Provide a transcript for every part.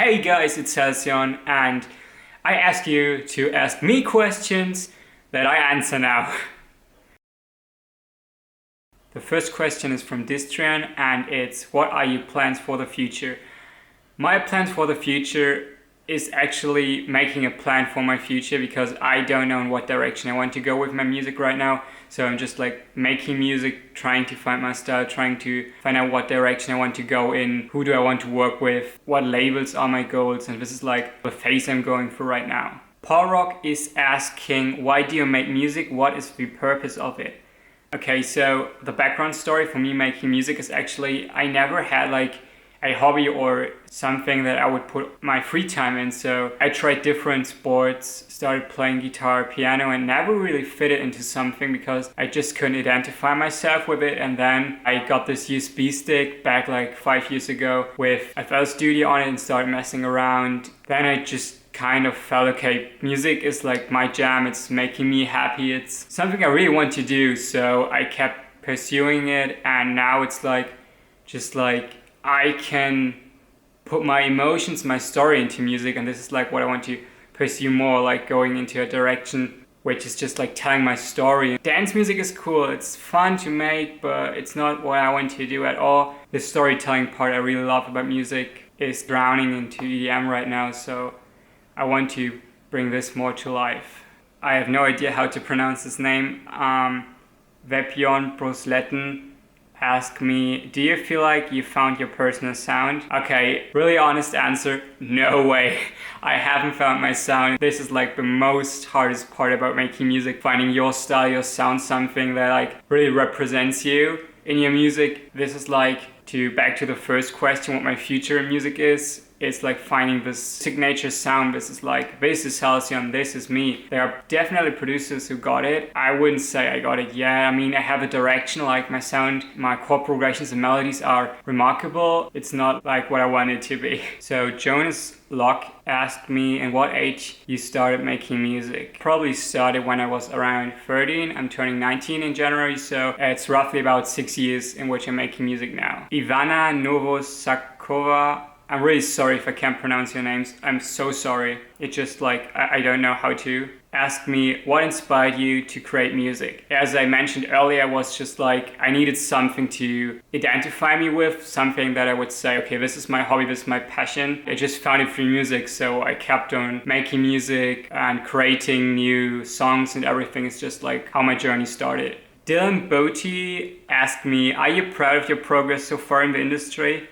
Hey guys, it's Halcyon, and I ask you to ask me questions that I answer now. The first question is from Distrian, and it's, what are your plans for the future? My plans for the future is actually making a plan for my future, because I don't know in what direction I want to go with my music right now. So I'm just like making music, trying to find my style, trying to find out what direction I want to go in, who do I want to work with, what labels are my goals, and this is like the phase I'm going through right now. Paul Rock is asking, why do you make music? What is the purpose of it? Okay, so the background story for me making music is actually, I never had like a hobby or something that I would put my free time in. So I tried different sports, started playing guitar, piano, and never really fit it into something because I just couldn't identify myself with it. And then I got this USB stick back like 5 years ago with FL Studio on it and started messing around. Then I just kind of felt, okay, music is like my jam, it's making me happy, it's something I really want to do. So I kept pursuing it, and now it's like, just like, I can put my emotions, my story into music, and this is like what I want to pursue more, like going into a direction which is just like telling my story. Dance music is cool, it's fun to make, but it's not what I want to do at all. The storytelling part I really love about music is drowning into EDM right now, so I want to bring this more to life. I have no idea how to pronounce this name. Vepion Brosletten ask me, do you feel like you found your personal sound? Okay, really honest answer, no way. I haven't found my sound. This is like the most hardest part about making music, finding your style, your sound, something that like really represents you in your music. This is like, back to the first question, what my future in music is. It's like finding this signature sound. This is like, this is Halcyon, this is me. There are definitely producers who got it. I wouldn't say I got it yet. I mean, I have a direction, like my sound, my chord progressions and melodies are remarkable. It's not like what I want it to be. So Jonas Locke asked me, in what age you started making music? Probably started when I was around 13. I'm turning 19 in January, so it's roughly about 6 years in which I'm making music now. Ivana Novosakova, I'm really sorry if I can't pronounce your names. I'm so sorry. It's just like, I don't know how to. Ask me, what inspired you to create music? As I mentioned earlier, I was just like, I needed something to identify me with, something that I would say, okay, this is my hobby, this is my passion. I just found it through music, so I kept on making music and creating new songs, and everything is just like how my journey started. Dylan Botti asked me, are you proud of your progress so far in the industry?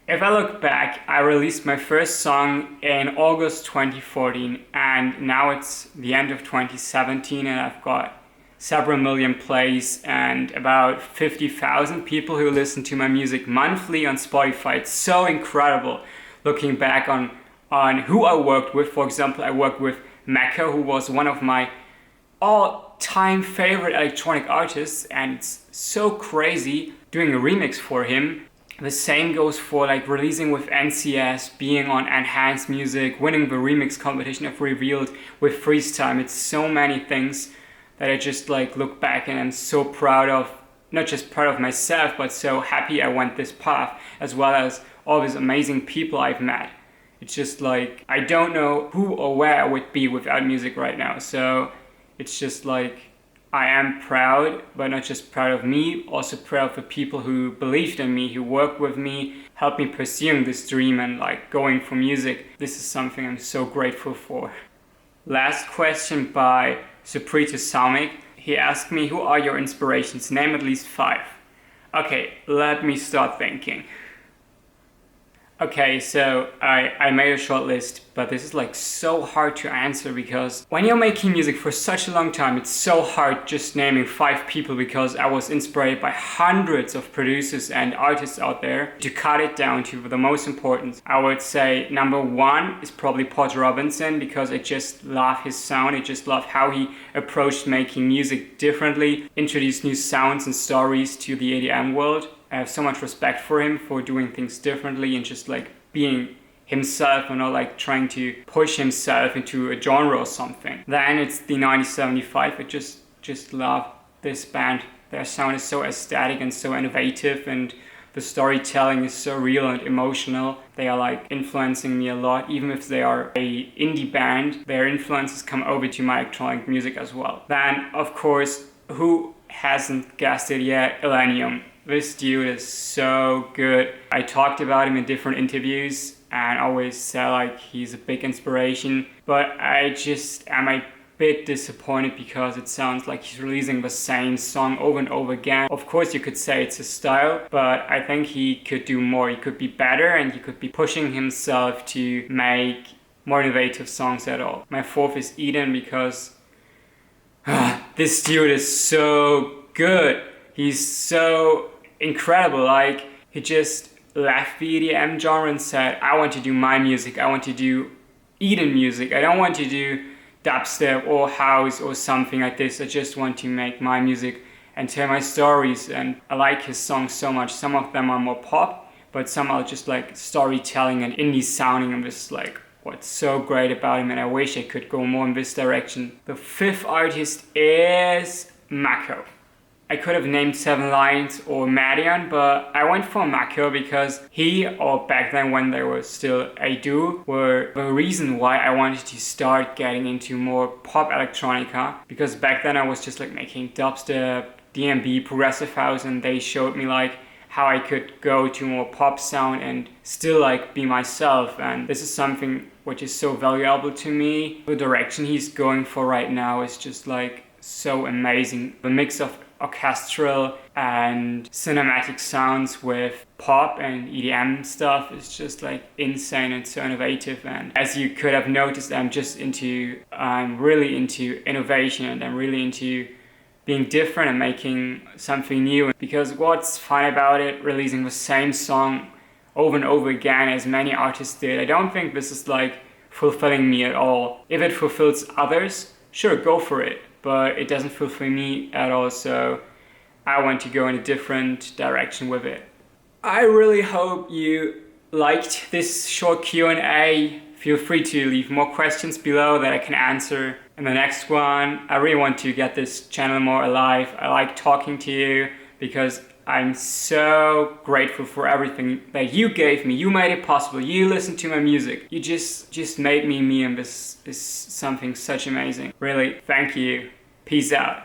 If I look back, I released my first song in August 2014, and now it's the end of 2017, and I've got several million plays and about 50,000 people who listen to my music monthly on Spotify. It's so incredible looking back on who I worked with. For example, I worked with Mecca, who was one of my all-time favorite electronic artists, and it's so crazy doing a remix for him. The same goes for like releasing with NCS, being on Enhanced Music, winning the remix competition of Revealed with Freestyle. It's so many things that I just like look back and I'm so proud of, not just proud of myself, but so happy I went this path, as well as all these amazing people I've met. It's just like, I don't know who or where I would be without music right now. So it's just like, I am proud, but not just proud of me, also proud of the people who believed in me, who worked with me, helped me pursuing this dream and like going for music. This is something I'm so grateful for. Last question by Suprita Samik. He asked me, who are your inspirations? Name at least 5. Okay, let me start thinking. Okay, so I made a short list, but this is like so hard to answer, because when you're making music for such a long time, it's so hard just naming 5 people, because I was inspired by hundreds of producers and artists out there. To cut it down to the most important, I would say number 1 is probably Porter Robinson, because I just love his sound. I just love how he approached making music differently, introduced new sounds and stories to the EDM world. I have so much respect for him for doing things differently and just like being himself and not like trying to push himself into a genre or something. Then it's the 1975. I just love this band. Their sound is so aesthetic and so innovative, and the storytelling is so real and emotional. They are like influencing me a lot. Even if they are a indie band, their influences come over to my electronic music as well. Then, of course, who hasn't guessed it yet? Illenium. This dude is so good. I talked about him in different interviews and always say like he's a big inspiration, but I just am a bit disappointed because it sounds like he's releasing the same song over and over again. Of course you could say it's his style, but I think he could do more. He could be better and he could be pushing himself to make more innovative songs at all. My fourth is Eden because this dude is so good. He's so incredible. Like, he just left the EDM genre and said, I want to do my music. I want to do Eden music. I don't want to do dubstep or house or something like this. I just want to make my music and tell my stories. And I like his songs so much. Some of them are more pop, but some are just like storytelling and indie sounding. I'm just like, what's so great about him, and I wish I could go more in this direction. The fifth artist is Mako. I could have named Seven Lions or Madian, but I went for Mako because he, or back then when they were still a duo, were the reason why I wanted to start getting into more pop electronica. Because back then I was just like making dubstep, DnB, progressive house, and they showed me like how I could go to more pop sound and still like be myself. And this is something which is so valuable to me. The direction he's going for right now is just like so amazing. The mix of orchestral and cinematic sounds with pop and EDM stuff is just like insane and so innovative. And as you could have noticed, I'm really into innovation, and I'm really into being different and making something new. Because what's fun about it, releasing the same song over and over again as many artists did, I don't think this is like fulfilling me at all. If it fulfills others, sure, go for it, but it doesn't fulfill me at all, so I want to go in a different direction with it. I really hope you liked this short Q&A. Feel free to leave more questions below that I can answer in the next one. I really want to get this channel more alive. I like talking to you because I'm so grateful for everything that you gave me. You made it possible. You listened to my music. You just made me, and this is something such amazing. Really, thank you. Peace out.